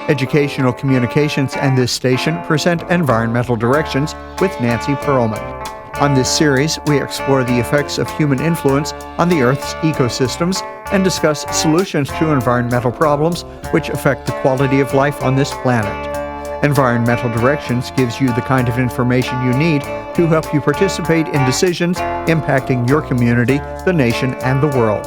Educational Communications and this station present Environmental Directions with Nancy Pearlman. On this series, we explore the effects of human influence on the Earth's ecosystems and discuss solutions to environmental problems which affect the quality of life on this planet. Environmental Directions gives you the kind of information you need to help you participate in decisions impacting your community, the nation, and the world.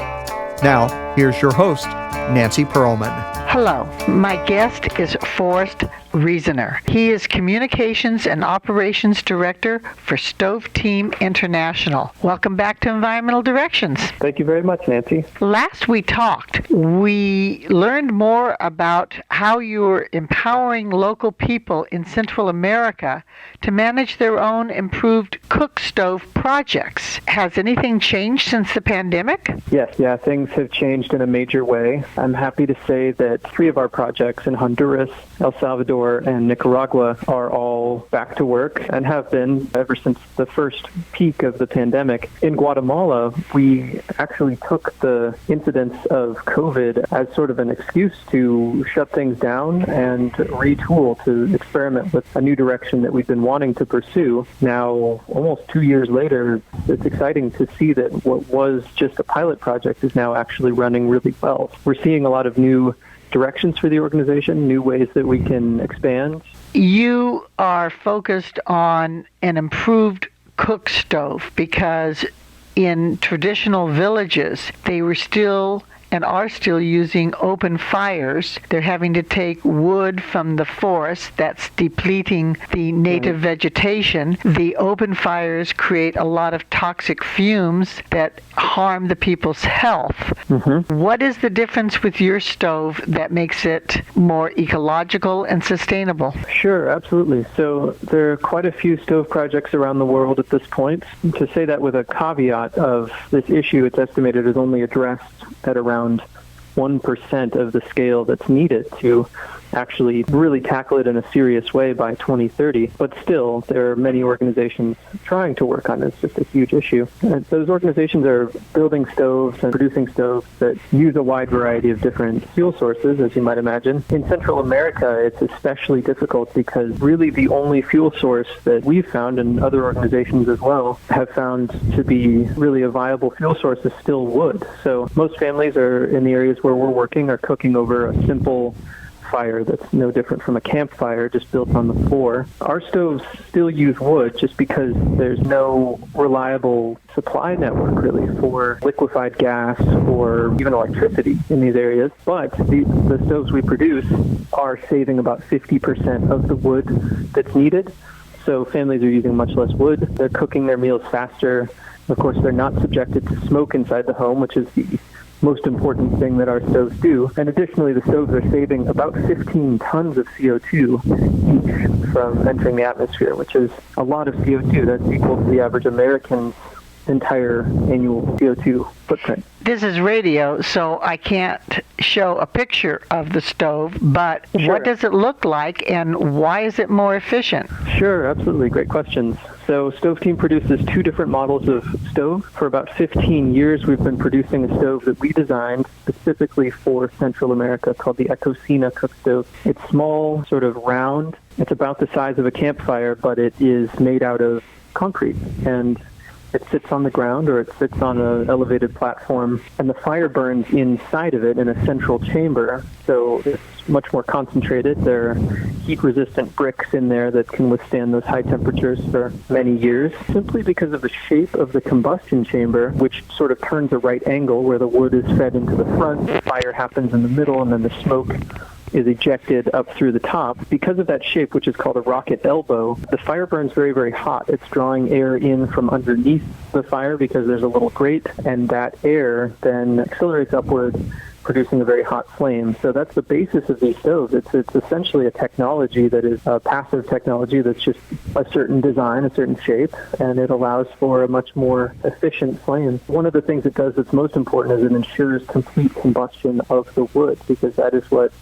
Now, here's your host, Nancy Pearlman. Hello, my guest is Forrest Resener. He is Communications and Operations Director for StoveTeam International. Welcome back to Environmental Directions. Thank you very much, Nancy. Last we talked, we learned more about how you're empowering local people in Central America to manage their own improved cook stove projects. Has anything changed since the pandemic? Yes, things have changed in a major way. I'm happy to say that 3 of our projects in Honduras, El Salvador, and Nicaragua are all back to work and have been ever since the first peak of the pandemic. In Guatemala, we actually took the incidence of COVID as sort of an excuse to shut things down and retool to experiment with a new direction that we've been wanting to pursue. Now, almost 2 years later, it's exciting to see that what was just a pilot project is now actually running really well. We're seeing a lot of new directions for the organization, new ways that we can expand. You are focused on an improved cook stove because in traditional villages, they were still and are still using open fires. They're having to take wood from the forest that's depleting the native vegetation. The open fires create a lot of toxic fumes that harm the people's health. What is the difference with your stove that makes it more ecological and sustainable? Sure, absolutely. So there are quite a few stove projects around the world at this point. To say that with a caveat of this issue, it's estimated is only addressed at around 1% of the scale that's needed to actually really tackle it in a serious way by 2030. But still, there are many organizations trying to work on it. It's just a huge issue. And those organizations are building stoves and producing stoves that use a wide variety of different fuel sources, as you might imagine. In Central America, it's especially difficult because really the only fuel source that we've found, and other organizations as well, have found to be really a viable fuel source is still wood. So most families are in the areas where we're working are cooking over a simple fire that's no different from a campfire, just built on the floor. Our stoves still use wood just because there's no reliable supply network really for liquefied gas or even electricity in these areas. But the stoves we produce are saving about 50% of the wood that's needed. So families are using much less wood. They're cooking their meals faster. Of course, they're not subjected to smoke inside the home, which is the most important thing that our stoves do. And additionally, the stoves are saving about 15 tons of CO2 each from entering the atmosphere, which is a lot of CO2. That's equal to the average American's entire annual CO2 footprint. This is radio, so I can't show a picture of the stove, but What does it look like and why is it more efficient? Sure, absolutely. Great questions. So StoveTeam produces 2 different models of stove. For about 15 years, we've been producing a stove that we designed specifically for Central America called the Ecological cook stove. It's small, sort of round. It's about the size of a campfire, but it is made out of concrete, and it sits on the ground or it sits on an elevated platform, and the fire burns inside of it in a central chamber, so it's much more concentrated. There are heat-resistant bricks in there that can withstand those high temperatures for many years, simply because of the shape of the combustion chamber, which sort of turns a right angle where the wood is fed into the front, the fire happens in the middle, and then the smoke is ejected up through the top. Because of that shape, which is called a rocket elbow, the fire burns very, very hot. It's drawing air in from underneath the fire because there's a little grate, and that air then accelerates upward, producing a very hot flame. So that's the basis of these stoves. It's essentially a technology that is a passive technology that's just a certain design, a certain shape, and it allows for a much more efficient flame. One of the things it does that's most important is it ensures complete combustion of the wood, because that is what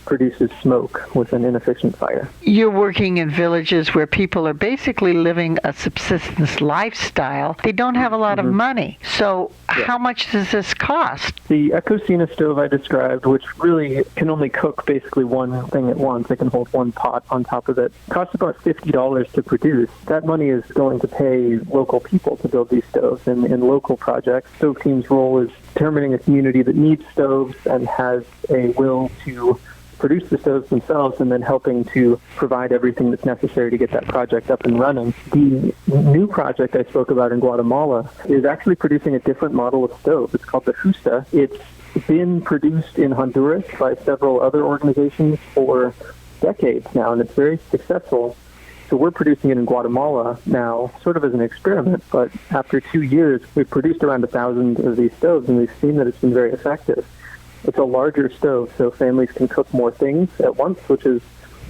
produces smoke with an inefficient fire. You're working in villages where people are basically living a subsistence lifestyle. They don't have a lot of money. So how much does this cost? The Resener stove I described, which really can only cook basically one thing at once, it can hold one pot on top of it, costs about $50 to produce. That money is going to pay local people to build these stoves. And in local projects, StoveTeam's role is determining a community that needs stoves and has a will to produce the stoves themselves, and then helping to provide everything that's necessary to get that project up and running. The new project I spoke about in Guatemala is actually producing a different model of stove. It's called the Justa. It's been produced in Honduras by several other organizations for decades now, and it's very successful. So we're producing it in Guatemala now, sort of as an experiment, but after 2 years, we've produced around 1,000 of these stoves, and we've seen that it's been very effective. It's a larger stove, so families can cook more things at once, which is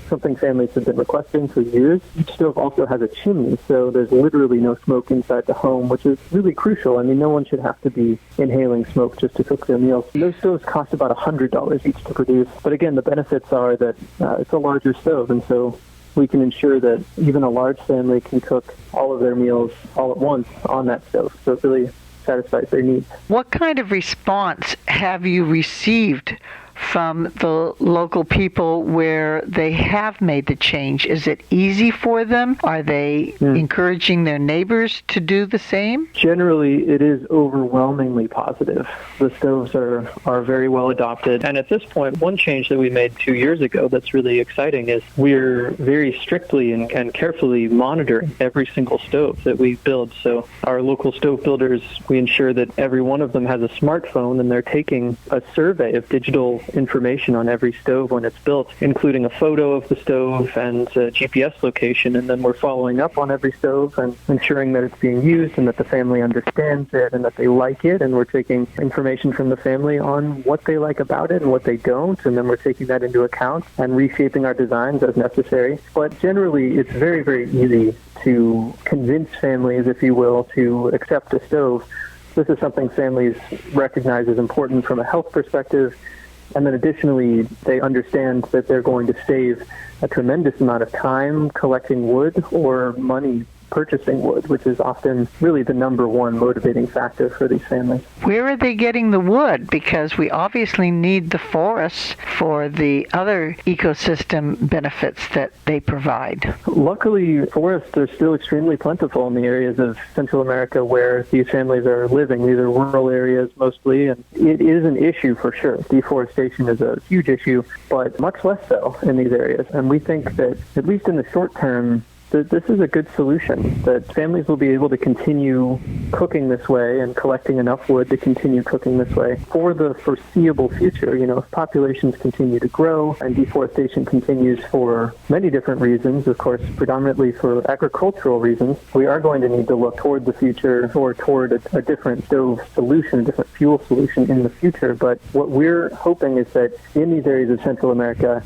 something families have been requesting for years. Each stove also has a chimney, so there's literally no smoke inside the home, which is really crucial. I mean, no one should have to be inhaling smoke just to cook their meals. Those stoves cost about $100 each to produce, but again, the benefits are that it's a larger stove, and so we can ensure that even a large family can cook all of their meals all at once on that stove. So it really satisfies their needs. What kind of response have you received from the local people where they have made the change? Is it easy for them? Are they encouraging their neighbors to do the same? Generally, it is overwhelmingly positive. The stoves are very well adopted. And at this point, one change that we made 2 years ago that's really exciting is we're very strictly and carefully monitoring every single stove that we build. So our local stove builders, we ensure that every one of them has a smartphone, and they're taking a survey of digital information on every stove when it's built, including a photo of the stove and a GPS location, and then we're following up on every stove and ensuring that it's being used and that the family understands it and that they like it, and we're taking information from the family on what they like about it and what they don't, and then we're taking that into account and reshaping our designs as necessary. But generally, it's very, very easy to convince families, if you will, to accept a stove. This is something families recognize as important from a health perspective. And then additionally, they understand that they're going to save a tremendous amount of time collecting wood or money purchasing wood, which is often really the number one motivating factor for these families. Where are they getting the wood? Because we obviously need the forests for the other ecosystem benefits that they provide. Luckily, forests are still extremely plentiful in the areas of Central America where these families are living. These are rural areas mostly, and it is an issue for sure. Deforestation is a huge issue, but much less so in these areas. And we think that, at least in the short term, this is a good solution, that families will be able to continue cooking this way and collecting enough wood to continue cooking this way for the foreseeable future. You know, if populations continue to grow and deforestation continues for many different reasons, of course, predominantly for agricultural reasons, we are going to need to look toward the future or toward a different stove solution, a different fuel solution in the future. But what we're hoping is that in these areas of Central America,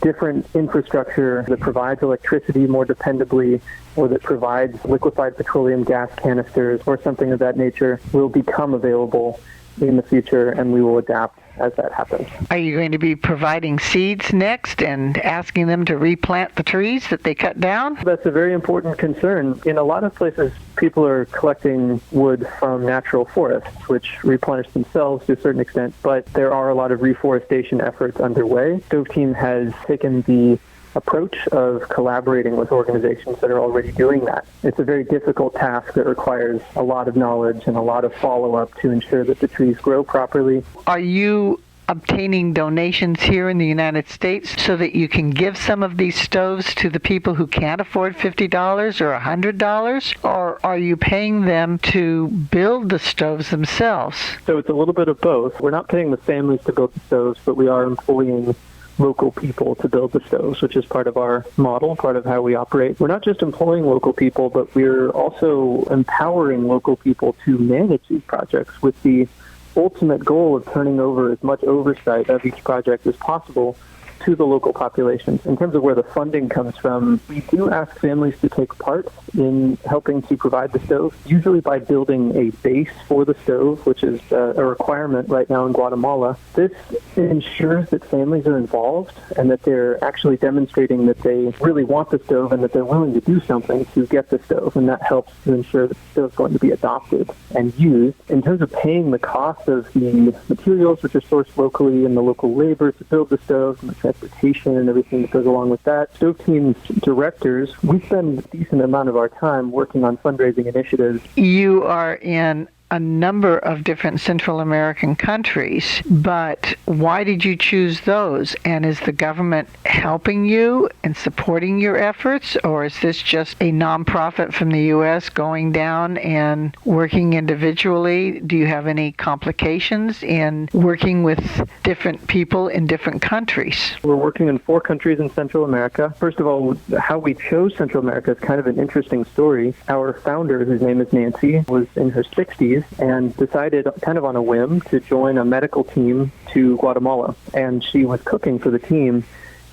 different infrastructure that provides electricity more dependably, or that provides liquefied petroleum gas canisters or something of that nature will become available in the future, and we will adapt as that happens. Are you going to be providing seeds next and asking them to replant the trees that they cut down? That's a very important concern. In a lot of places, people are collecting wood from natural forests, which replenish themselves to a certain extent, but there are a lot of reforestation efforts underway. StoveTeam has taken the approach of collaborating with organizations that are already doing that. It's a very difficult task that requires a lot of knowledge and a lot of follow-up to ensure that the trees grow properly. Are you obtaining donations here in the United States so that you can give some of these stoves to the people who can't afford $50 or $100? Or are you paying them to build the stoves themselves? So it's a little bit of both. We're not paying the families to build the stoves, but we are employing local people to build the stoves, which is part of our model, part of how we operate. We're not just employing local people, but we're also empowering local people to manage these projects with the ultimate goal of turning over as much oversight of each project as possible to the local populations. In terms of where the funding comes from, we do ask families to take part in helping to provide the stove, usually by building a base for the stove, which is a requirement right now in Guatemala. This ensures that families are involved and that they're actually demonstrating that they really want the stove and that they're willing to do something to get the stove, and that helps to ensure that the stove is going to be adopted and used. In terms of paying the cost of the materials, which are sourced locally, and the local labor to build the stove, and the transportation and everything that goes along with that, StoveTeam's directors, we spend a decent amount of our time working on fundraising initiatives. You are in a number of different Central American countries, but why did you choose those? And is the government helping you and supporting your efforts, or is this just a nonprofit from the U.S. going down and working individually? Do you have any complications in working with different people in different countries? We're working in 4 countries in Central America. First of all, how we chose Central America is kind of an interesting story. Our founder, whose name is Nancy, was in her 60s and decided kind of on a whim to join a medical team to Guatemala. And she was cooking for the team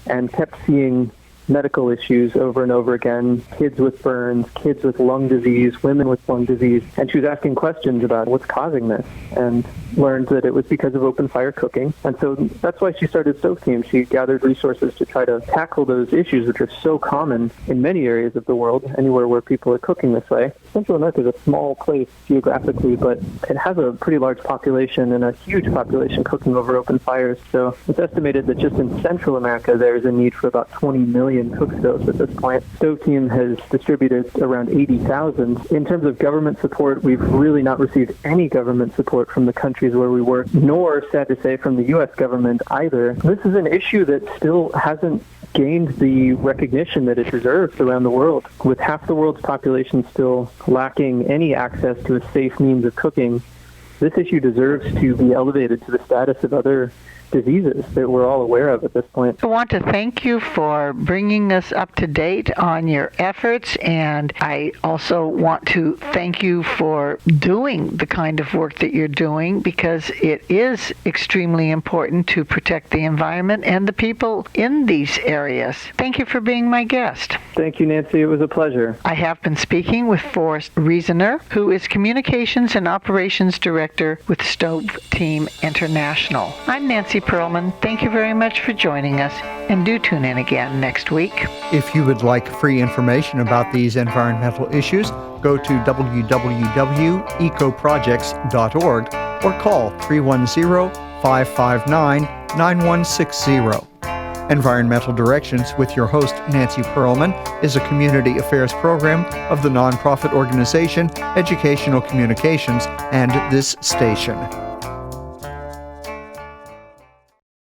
and kept seeing medical issues over and over again, kids with burns, kids with lung disease, women with lung disease. And she was asking questions about what's causing this, and learned that it was because of open fire cooking. And so that's why she started StoveTeam. She gathered resources to try to tackle those issues, which are so common in many areas of the world, anywhere where people are cooking this way. Central America is a small place geographically, but it has a pretty large population and a huge population cooking over open fires. So it's estimated that just in Central America there is a need for about 20 million cook stoves at this point. StoveTeam has distributed around 80,000. In terms of government support, we've really not received any government support from the countries where we work, nor, sad to say, from the U.S. government either. This is an issue that still hasn't gained the recognition that it deserves around the world. With half the world's population still lacking any access to a safe means of cooking, this issue deserves to be elevated to the status of other diseases that we're all aware of at this point. I want to thank you for bringing us up to date on your efforts, and I also want to thank you for doing the kind of work that you're doing, because it is extremely important to protect the environment and the people in these areas. Thank you for being my guest. Thank you, Nancy. It was a pleasure. I have been speaking with Forrest Resener, who is Communications and Operations Director with StoveTeam International. I'm Nancy Perlman. Thank you very much for joining us, and do tune in again next week. If you would like free information about these environmental issues, go to www.ecoprojects.org or call 310-559-9160. Environmental Directions with your host, Nancy Perlman, is a community affairs program of the nonprofit organization Educational Communications and this station.